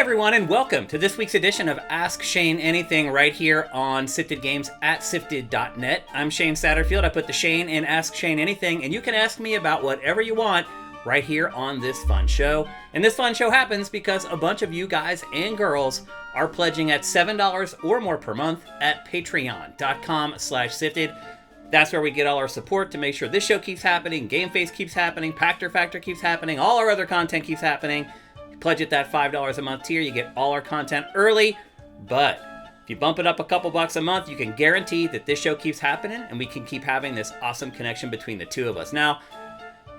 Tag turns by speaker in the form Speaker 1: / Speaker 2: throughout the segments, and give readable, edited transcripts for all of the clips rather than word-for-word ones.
Speaker 1: everyone, and welcome to this week's edition of Ask Shane Anything right here on SIFTD Games at SIFTD.net. I'm Shane Satterfield. I put the Shane in Ask Shane Anything, and you can ask me about whatever you want right here on this fun show. And this fun show happens because a bunch of you guys and girls are pledging at $7 or more per month at patreon.com/SIFTD. That's where we get all our support to make sure this show keeps happening, Game Face keeps happening, Pactor Factor keeps happening, all our other content keeps happening. Pledge at that $5 a month tier, you get all our content early, but if you bump it up a couple bucks a month, you can guarantee that this show keeps happening and we can keep having this awesome connection between the two of us. Now,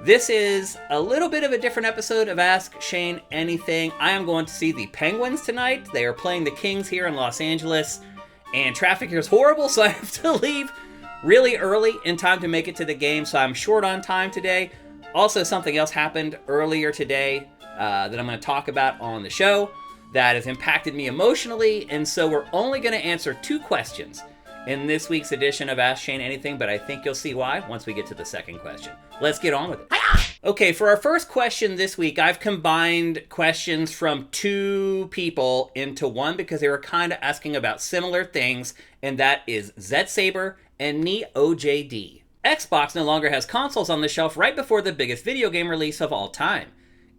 Speaker 1: this is a little bit of a different episode of Ask Shane Anything. I am going to see the Penguins tonight. They are playing the Kings here in Los Angeles, and traffic here is horrible, so I have to leave really early in time to make it to the game, so I'm short on time today. Also, something else happened earlier today that I'm going to talk about on the show that has impacted me emotionally, and so we're only going to answer 2 questions in this week's edition of Ask Shane Anything, but I think you'll see why once we get to the second question. Let's get on with it. Okay, for our first question this week, I've combined questions from 2 people into one because they were kind of asking about similar things, and that is ZSaber and NeoJD. Xbox no longer has consoles on the shelf right before the biggest video game release of all time.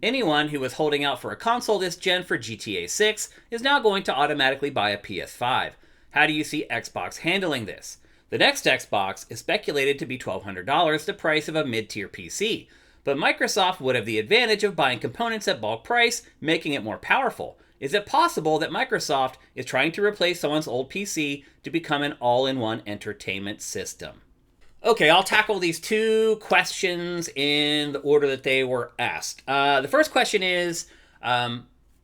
Speaker 1: Anyone who was holding out for a console this gen for GTA 6 is now going to automatically buy a PS5. How do you see Xbox handling this? The next Xbox is speculated to be $1,200, the price of a mid-tier PC. But Microsoft would have the advantage of buying components at bulk price, making it more powerful. Is it possible that Microsoft is trying to replace someone's old PC to become an all-in-one entertainment system? Okay, I'll tackle these 2 questions in the order that they were asked. The first question is,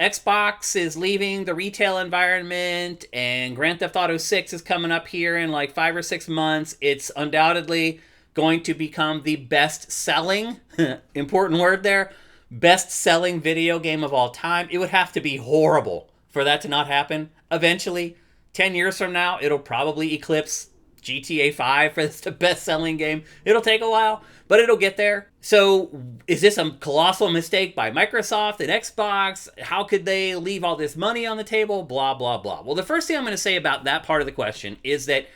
Speaker 1: Xbox is leaving the retail environment, and Grand Theft Auto 6 is coming up here in like 5 or 6 months. It's undoubtedly going to become the best-selling, important word there, best-selling video game of all time. It would have to be horrible for that to not happen. Eventually, 10 years from now, it'll probably eclipse GTA 5 for the best-selling game. It'll take a while, but it'll get there. So is this a colossal mistake by Microsoft and Xbox? How could they leave all this money on the table? Blah, blah, blah. Well, the first thing I'm going to say about that part of the question is that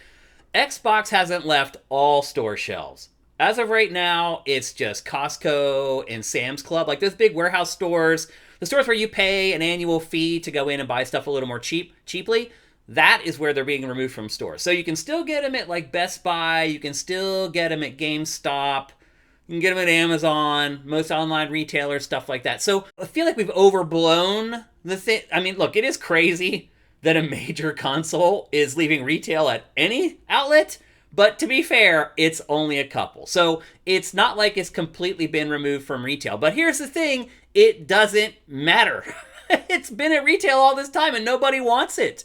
Speaker 1: Xbox hasn't left all store shelves. As of right now, it's just Costco and Sam's Club, like those big warehouse stores, the stores where you pay an annual fee to go in and buy stuff a little more cheaply. That is where they're being removed from stores. So you can still get them at like Best Buy. You can still get them at GameStop. You can get them at Amazon, most online retailers, stuff like that. So I feel like we've overblown the thing. I mean, look, it is crazy that a major console is leaving retail at any outlet. But to be fair, it's only a couple. So it's not like it's completely been removed from retail. But here's the thing. It doesn't matter. It's been at retail all this time and nobody wants it.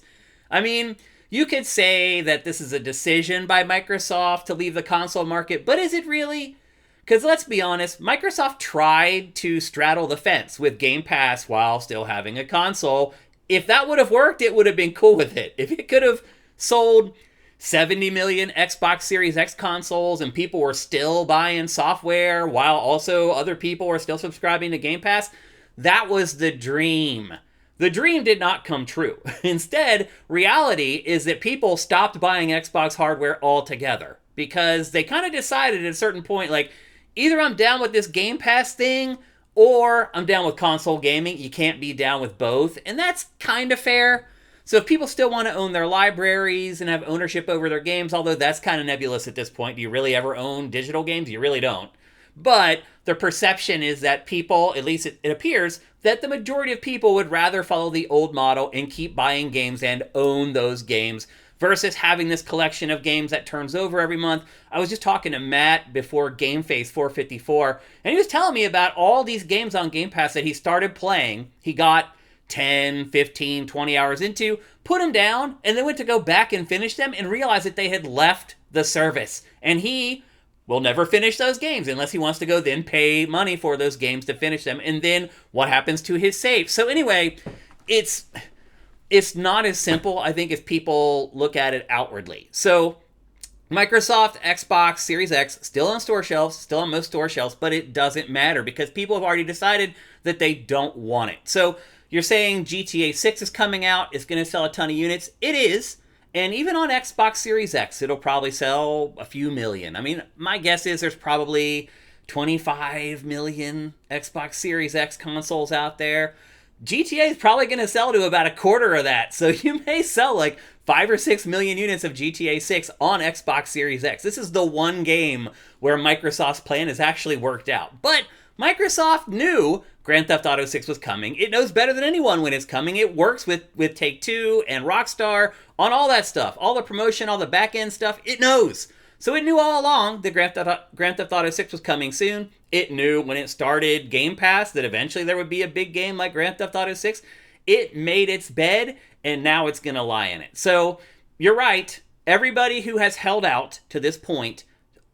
Speaker 1: I mean, you could say that this is a decision by Microsoft to leave the console market, but is it really? Because let's be honest, Microsoft tried to straddle the fence with Game Pass while still having a console. If that would have worked, it would have been cool with it. If it could have sold 70 million Xbox Series X consoles and people were still buying software while also other people were still subscribing to Game Pass, that was the dream. The dream did not come true. Instead, reality is that people stopped buying Xbox hardware altogether because they kind of decided at a certain point, like, either I'm down with this Game Pass thing or I'm down with console gaming. You can't be down with both, and that's kind of fair. So if people still want to own their libraries and have ownership over their games, although that's kind of nebulous at this point, do you really ever own digital games? You really don't. But the perception is that people, at least it appears, that the majority of people would rather follow the old model and keep buying games and own those games versus having this collection of games that turns over every month. I was just talking to Matt before Game Face 454, and he was telling me about all these games on Game Pass that he started playing. He got 10, 15, 20 hours into, put them down, and then went to go back and finish them and realized that they had left the service. And he will never finish those games unless he wants to go then pay money for those games to finish them. And then what happens to his save? So anyway, it's not as simple, I think, as people look at it outwardly. So Microsoft Xbox Series X still on store shelves, still on most store shelves, but it doesn't matter because people have already decided that they don't want it. So you're saying GTA 6 is coming out, it's going to sell a ton of units. It is. And even on Xbox Series X, it'll probably sell a few million. I mean, my guess is there's probably 25 million Xbox Series X consoles out there. GTA is probably going to sell to about a quarter of that. So you may sell like 5 or 6 million units of GTA 6 on Xbox Series X. This is the one game where Microsoft's plan has actually worked out. But Microsoft knew Grand Theft Auto 6 was coming. It knows better than anyone when it's coming. It works with Take-Two and Rockstar on all that stuff. All the promotion, all the back-end stuff, it knows. So it knew all along that Grand Theft Auto 6 was coming soon. It knew when it started Game Pass that eventually there would be a big game like Grand Theft Auto 6. It made its bed, and now it's going to lie in it. So you're right. Everybody who has held out to this point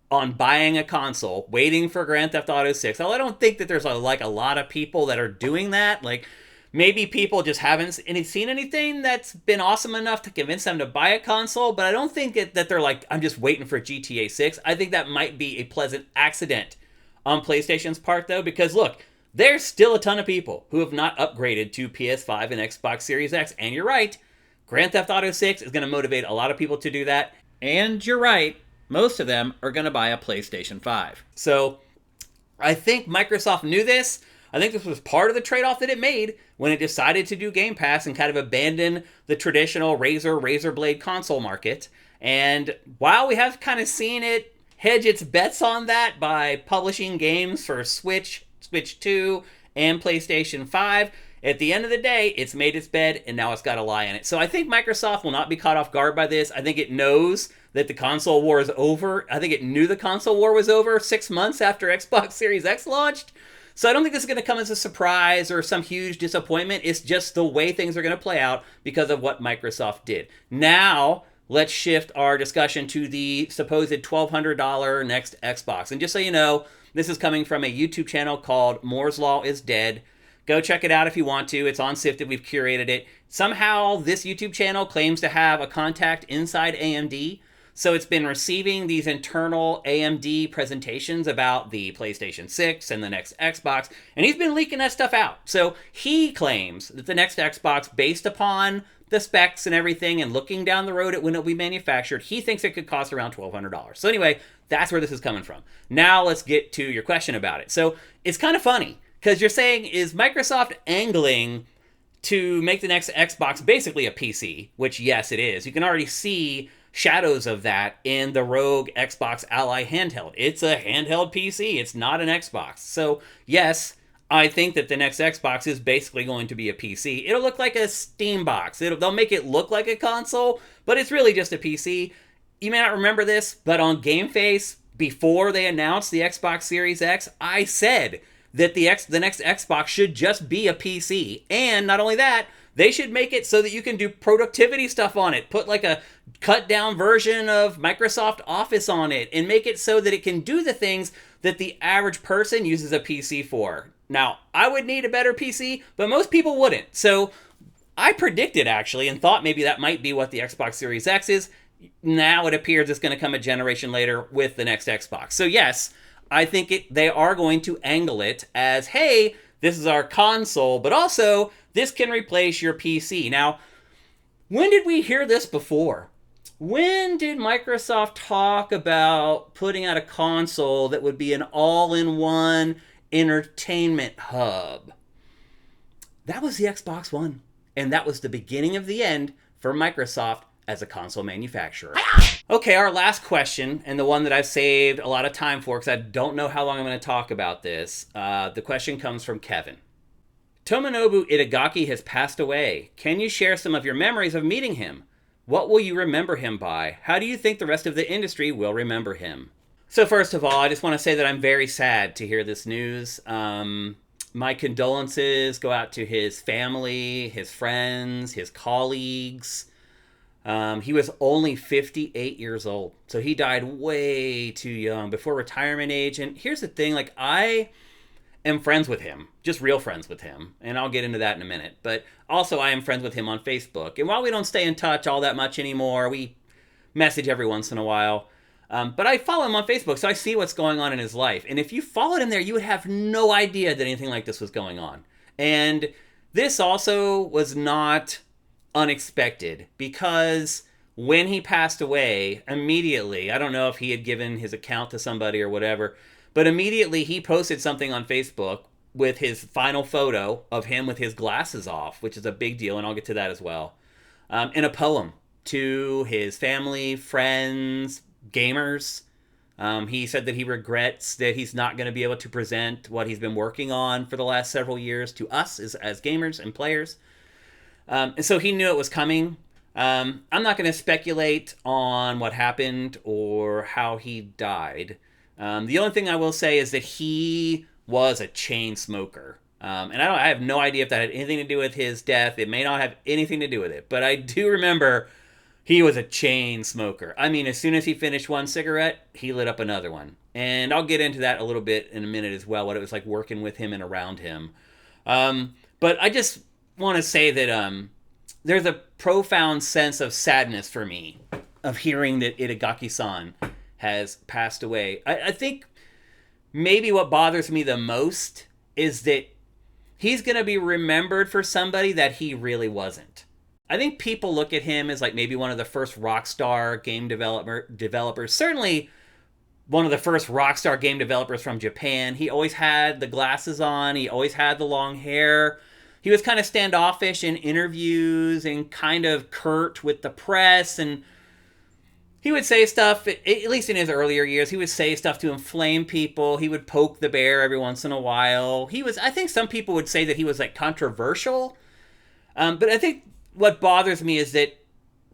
Speaker 1: on buying a console, waiting for Grand Theft Auto 6. I don't think that there's a lot of people that are doing that. Like, maybe people just haven't seen anything that's been awesome enough to convince them to buy a console, but I don't think that they're like, I'm just waiting for GTA 6. I think that might be a pleasant accident on PlayStation's part, though, because look, there's still a ton of people who have not upgraded to PS5 and Xbox Series X, and you're right, Grand Theft Auto 6 is going to motivate a lot of people to do that, and you're right, most of them are going to buy a PlayStation 5. So I think Microsoft knew this. I think this was part of the trade-off that it made when it decided to do Game Pass and kind of abandon the traditional razor blade console market. And while we have kind of seen it hedge its bets on that by publishing games for Switch, Switch 2, and PlayStation 5, at the end of the day, it's made its bed, and now it's got a lie in it. So I think Microsoft will not be caught off guard by this. I think it knows that the console war is over. I think it knew the console war was over 6 months after Xbox Series X launched. So I don't think this is going to come as a surprise or some huge disappointment. It's just the way things are going to play out because of what Microsoft did. Now, let's shift our discussion to the supposed $1,200 next Xbox. And just so you know, this is coming from a YouTube channel called Moore's Law is Dead. Go check it out if you want to. It's on SIFTD. We've curated it. Somehow, this YouTube channel claims to have a contact inside AMD. So it's been receiving these internal AMD presentations about the PlayStation 6 and the next Xbox, and he's been leaking that stuff out. So he claims that the next Xbox, based upon the specs and everything and looking down the road at when it'll be manufactured, he thinks it could cost around $1,200. So anyway, that's where this is coming from. Now let's get to your question about it. So it's kind of funny, because you're saying, is Microsoft angling to make the next Xbox basically a PC? Which, yes, it is. You can already see shadows of that in the Rogue Xbox Ally handheld. It's a handheld PC. It's not an Xbox. So, yes, I think that the next Xbox is basically going to be a PC. It'll look like a Steam box. They'll make it look like a console, but it's really just a PC. You may not remember this, but on Game Face, before they announced the Xbox Series X, I said that the next Xbox should just be a PC. And not only that, they should make it so that you can do productivity stuff on it. Put like a cut down version of Microsoft Office on it and make it so that it can do the things that the average person uses a PC for. Now, I would need a better PC, but most people wouldn't. So I predicted actually and thought maybe that might be what the Xbox Series X is. Now it appears it's going to come a generation later with the next Xbox. So yes, I think they are going to angle it as, hey, this is our console, but also this can replace your PC. Now, when did we hear this before? When did Microsoft talk about putting out a console that would be an all-in-one entertainment hub? That was the Xbox One, and that was the beginning of the end for Microsoft as a console manufacturer. Okay, our last question, and the one that I've saved a lot of time for because I don't know how long I'm going to talk about this. The question comes from Kevin. Tomonobu Itagaki has passed away. Can you share some of your memories of meeting him? What will you remember him by? How do you think the rest of the industry will remember him? So first of all, I just want to say that I'm very sad to hear this news. My condolences go out to his family, his friends, his colleagues. He was only 58 years old. So he died way too young, before retirement age. And here's the thing, like, I am friends with him, just real friends with him. And I'll get into that in a minute. But also I am friends with him on Facebook. And while we don't stay in touch all that much anymore, we message every once in a while. But I follow him on Facebook, so I see what's going on in his life. And if you followed him there, you would have no idea that anything like this was going on. And this also was not unexpected, because when he passed away, immediately, I don't know if he had given his account to somebody or whatever, but immediately he posted something on Facebook with his final photo of him with his glasses off, which is a big deal, and I'll get to that as well, in a poem to his family, friends, gamers. He said that he regrets that he's not going to be able to present what he's been working on for the last several years to us as gamers and players. And so he knew it was coming. I'm not going to speculate on what happened or how he died. The only thing I will say is that he was a chain smoker. And I have no idea if that had anything to do with his death. It may not have anything to do with it. But I do remember he was a chain smoker. I mean, as soon as he finished one cigarette, he lit up another one. And I'll get into that a little bit in a minute as well, what it was like working with him and around him. But I just want to say that there's a profound sense of sadness for me of hearing that Itagaki-san has passed away. I think maybe what bothers me the most is that he's going to be remembered for somebody that he really wasn't. I think people look at him as like maybe one of the first rockstar game developers. Certainly one of the first rockstar game developers from Japan. He always had the glasses on. He always had the long hair. He was kind of standoffish in interviews and kind of curt with the press. And he would say stuff, at least in his earlier years, he would say stuff to inflame people. He would poke the bear every once in a while. I think some people would say that he was like controversial. But I think what bothers me is that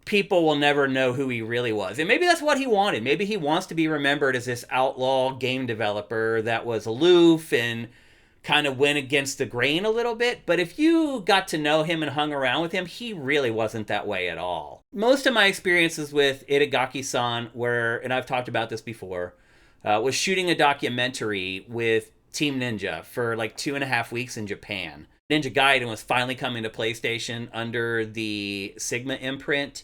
Speaker 1: people will never know who he really was. And maybe that's what he wanted. Maybe he wants to be remembered as this outlaw game developer that was aloof and kind of went against the grain a little bit. But if you got to know him and hung around with him, he really wasn't that way at all. Most of my experiences with Itagaki-san were, and I've talked about this before, was shooting a documentary with Team Ninja for like 2.5 weeks in Japan. Ninja Gaiden was finally coming to PlayStation under the Sigma imprint,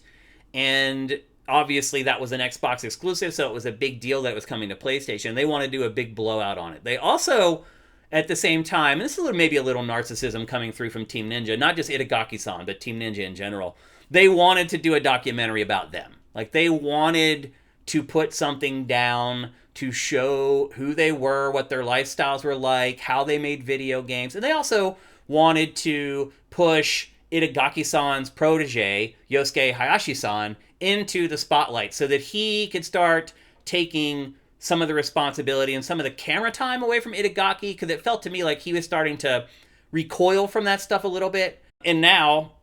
Speaker 1: and obviously that was an Xbox exclusive, so it was a big deal that it was coming to PlayStation. They wanted to do a big blowout on it. They also, at the same time, and this is maybe a little narcissism coming through from Team Ninja, not just Itagaki-san, but Team Ninja in general, they wanted to do a documentary about them. Like, they wanted to put something down to show who they were, what their lifestyles were like, how they made video games, and they also wanted to push Itagaki-san's protege, Yosuke Hayashi-san, into the spotlight so that he could start taking some of the responsibility and some of the camera time away from Itagaki, because it felt to me like he was starting to recoil from that stuff a little bit. And now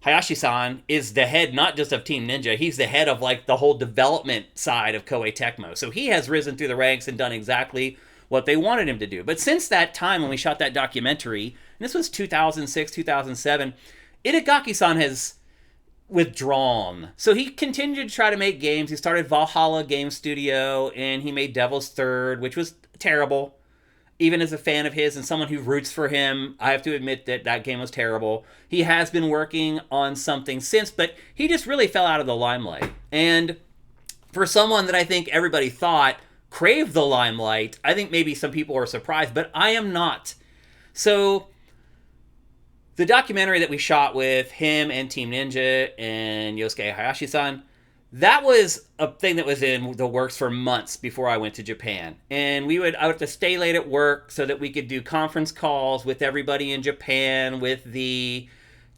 Speaker 1: Hayashi-san is the head not just of Team Ninja, he's the head of like the whole development side of Koei Tecmo. So he has risen through the ranks and done exactly what they wanted him to do. But since that time when we shot that documentary, and this was 2006, 2007, Itagaki-san has withdrawn. So he continued to try to make games. He started Valhalla Game Studio, and he made Devil's Third, which was terrible. Even as a fan of his and someone who roots for him, I have to admit that that game was terrible. He has been working on something since, but he just really fell out of the limelight. And for someone that I think everybody thought craved the limelight, I think maybe some people were surprised, but I am not. So the documentary that we shot with him and Team Ninja and Yosuke Hayashi-san, that was a thing that was in the works for months before I went to Japan. And I would have to stay late at work so that we could do conference calls with everybody in Japan, with the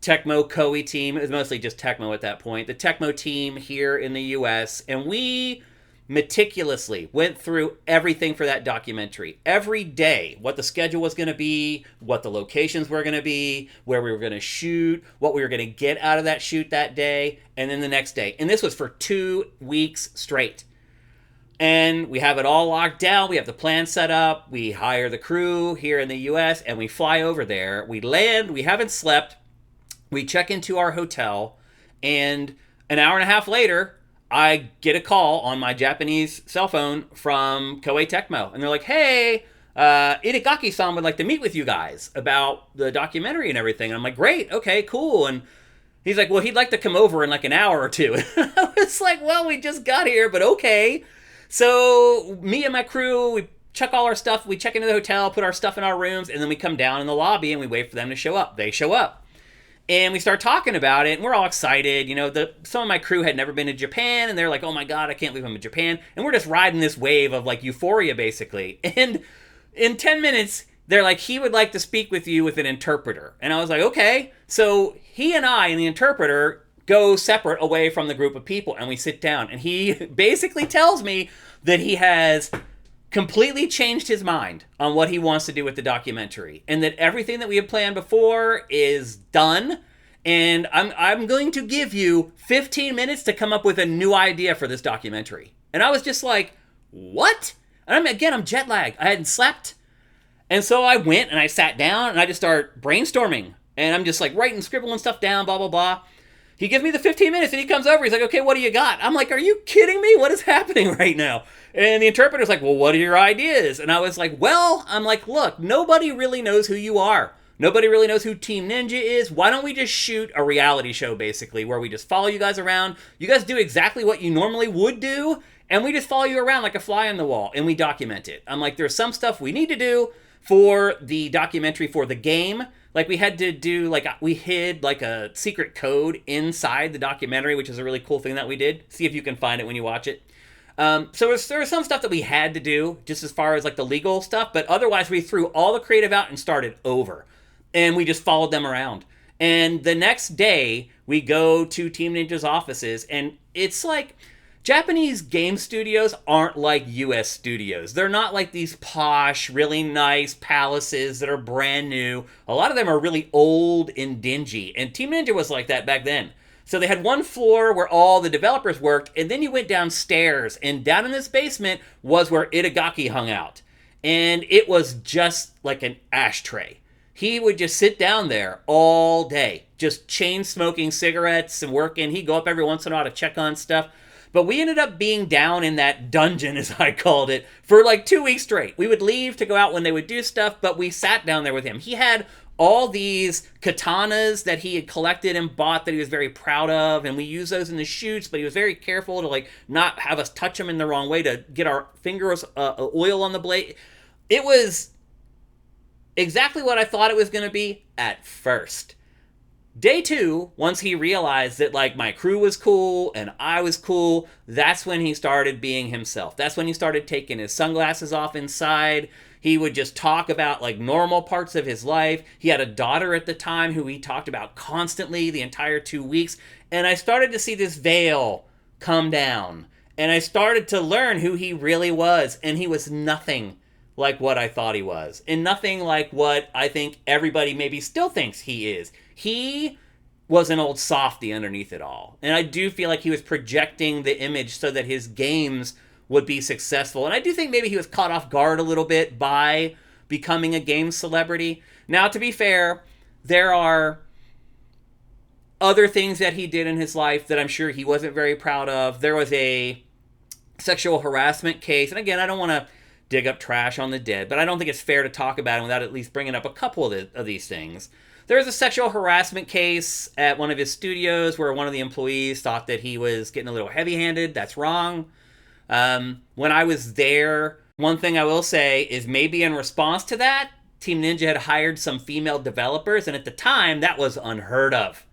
Speaker 1: Tecmo Koei team. It was mostly just Tecmo at that point. The Tecmo team here in the US. And we meticulously went through everything for that documentary. Every day, what the schedule was going to be, what the locations were going to be, where we were going to shoot, what we were going to get out of that shoot that day, and then the next day. And this was for 2 weeks straight. And we have it all locked down. We have the plan set up. We hire the crew here in the US, and we fly over there. We land. We haven't slept. We check into our hotel, and an hour and a half later, I get a call on my Japanese cell phone from Koei Tecmo. And they're like, hey, Itagaki-san would like to meet with you guys about the documentary and everything. And I'm like, great, okay, cool. And he's like, well, he'd like to come over in like an hour or two. And I was like, well, we just got here, but okay. So me and my crew, we check all our stuff. We check into the hotel, put our stuff in our rooms, and then we come down in the lobby and we wait for them to show up. They show up. And we start talking about it, and we're all excited. You know, some of my crew had never been to Japan, and they're like, oh my God, I can't believe I'm in Japan. And we're just riding this wave of, like, euphoria, basically. And in 10 minutes, they're like, he would like to speak with you with an interpreter. And I was like, okay. So he and I and the interpreter go separate away from the group of people, and we sit down. And he basically tells me that he has completely changed his mind on what he wants to do with the documentary, and that everything that we had planned before is done, and I'm going to give you 15 minutes to come up with a new idea for this documentary. And I was just like, what? And I'm jet lagged. I hadn't slept. And so I went and I sat down and I just started brainstorming, and I'm just like writing, scribbling stuff down, blah, blah, blah. He gives me the 15 minutes and he comes over. He's like, okay, what do you got? I'm like, are you kidding me? What is happening right now? And the interpreter's like, well, what are your ideas? And I was like, look, nobody really knows who you are. Nobody really knows who Team Ninja is. Why don't we just shoot a reality show, basically, where we just follow you guys around. You guys do exactly what you normally would do, and we just follow you around like a fly on the wall, and we document it. I'm like, there's some stuff we need to do for the documentary for the game. Like, we had to do, like, we hid, like, a secret code inside the documentary, which is a really cool thing that we did. See if you can find it when you watch it. So there was some stuff that we had to do, just as far as, like, the legal stuff, but otherwise we threw all the creative out and started over. And we just followed them around. And the next day, we go to Team Ninja's offices, and it's like, Japanese game studios aren't like US studios. They're not like these posh, really nice palaces that are brand new. A lot of them are really old and dingy. And Team Ninja was like that back then. So they had one floor where all the developers worked, and then you went downstairs, and down in this basement was where Itagaki hung out. And it was just like an ashtray. He would just sit down there all day, just chain smoking cigarettes and working. He'd go up every once in a while to check on stuff. But we ended up being down in that dungeon, as I called it, for like 2 weeks straight. We would leave to go out when they would do stuff, but we sat down there with him. He had all these katanas that he had collected and bought that he was very proud of, and we used those in the shoots, but he was very careful to like not have us touch them in the wrong way to get our fingers oil on the blade. It was exactly what I thought it was going to be at first. Day 2, once he realized that, like, my crew was cool and I was cool, that's when he started being himself. That's when he started taking his sunglasses off inside. He would just talk about, like, normal parts of his life. He had a daughter at the time who he talked about constantly the entire 2 weeks. And I started to see this veil come down. And I started to learn who he really was. And he was nothing like what I thought he was. And nothing like what I think everybody maybe still thinks he is. He was an old softy underneath it all. And I do feel like he was projecting the image so that his games would be successful. And I do think maybe he was caught off guard a little bit by becoming a game celebrity. Now, to be fair, there are other things that he did in his life that I'm sure he wasn't very proud of. There was a sexual harassment case. And again, I don't want to dig up trash on the dead, but I don't think it's fair to talk about it without at least bringing up a couple of these things. There was a sexual harassment case at one of his studios where one of the employees thought that he was getting a little heavy-handed. That's wrong. When I was there, one thing I will say is maybe in response to that, Team Ninja had hired some female developers, and at the time, that was unheard of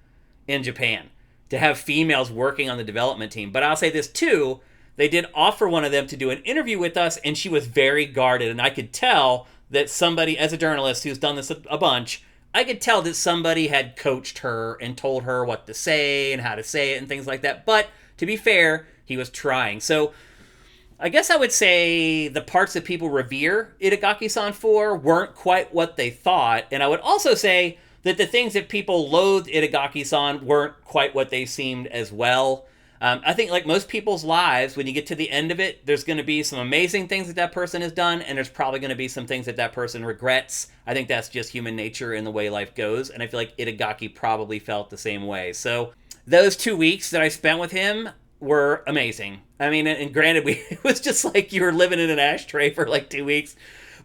Speaker 1: in Japan, to have females working on the development team. But I'll say this too, they did offer one of them to do an interview with us, and she was very guarded, and I could tell that somebody, as a journalist who's done this a bunch, I could tell that somebody had coached her and told her what to say and how to say it and things like that. But to be fair, he was trying. So I guess I would say the parts that people revere Itagaki-san for weren't quite what they thought. And I would also say that the things that people loathed Itagaki-san weren't quite what they seemed as well. I think like most people's lives, when you get to the end of it, there's going to be some amazing things that person has done, and there's probably going to be some things that person regrets. I think that's just human nature and the way life goes, and I feel like Itagaki probably felt the same way. So those 2 weeks that I spent with him were amazing. I mean, and granted, it was just like you were living in an ashtray for like 2 weeks,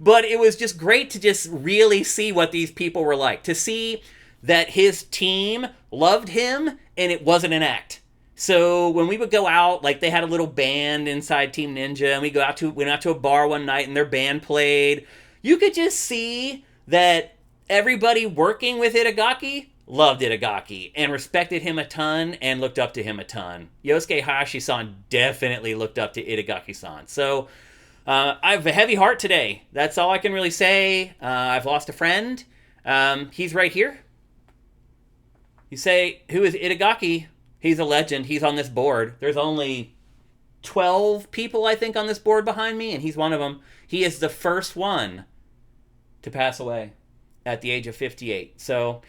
Speaker 1: but it was just great to just really see what these people were like, to see that his team loved him and it wasn't an act. So when we would go out, like they had a little band inside Team Ninja, and we went out to a bar one night and their band played. You could just see that everybody working with Itagaki loved Itagaki and respected him a ton and looked up to him a ton. Yosuke Hayashi-san definitely looked up to Itagaki-san. So I have a heavy heart today. That's all I can really say. I've lost a friend. He's right here. You say, who is Itagaki? He's a legend. He's on this board. There's only 12 people, I think, on this board behind me, and he's one of them. He is the first one to pass away at the age of 58. So,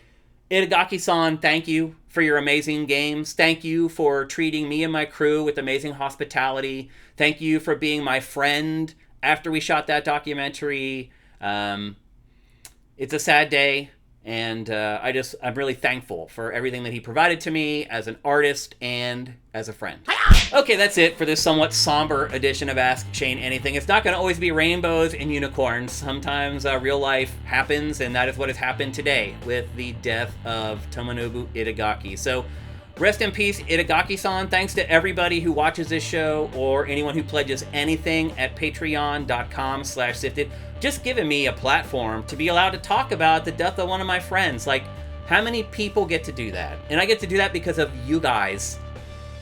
Speaker 1: Itagaki-san, thank you for your amazing games. Thank you for treating me and my crew with amazing hospitality. Thank you for being my friend after we shot that documentary. It's a sad day. And I'm really thankful for everything that he provided to me as an artist and as a friend. Okay, that's it for this somewhat somber edition of Ask Shane Anything. It's not going to always be rainbows and unicorns. Sometimes real life happens, and that is what has happened today with the death of Tomonobu Itagaki. So, rest in peace, Itagaki-san. Thanks to everybody who watches this show or anyone who pledges anything at patreon.com/SIFTD. Just giving me a platform to be allowed to talk about the death of one of my friends. Like, how many people get to do that? And I get to do that because of you guys.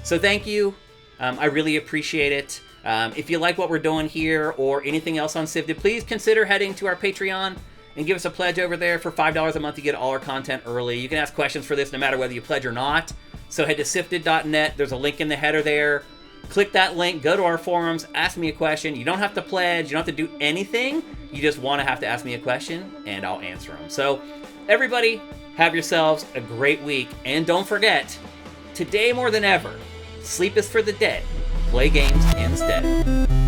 Speaker 1: So thank you. I really appreciate it. If you like what we're doing here or anything else on SIFTD, please consider heading to our Patreon and give us a pledge over there. For $5 a month, you get all our content early. You can ask questions for this no matter whether you pledge or not. So head to sifted.net. There's a link in the header there. Click that link, go to our forums, ask me a question. You don't have to pledge, you don't have to do anything. You just want to have to ask me a question, and I'll answer them. So, everybody, have yourselves a great week. And don't forget, today more than ever, sleep is for the dead. Play games instead.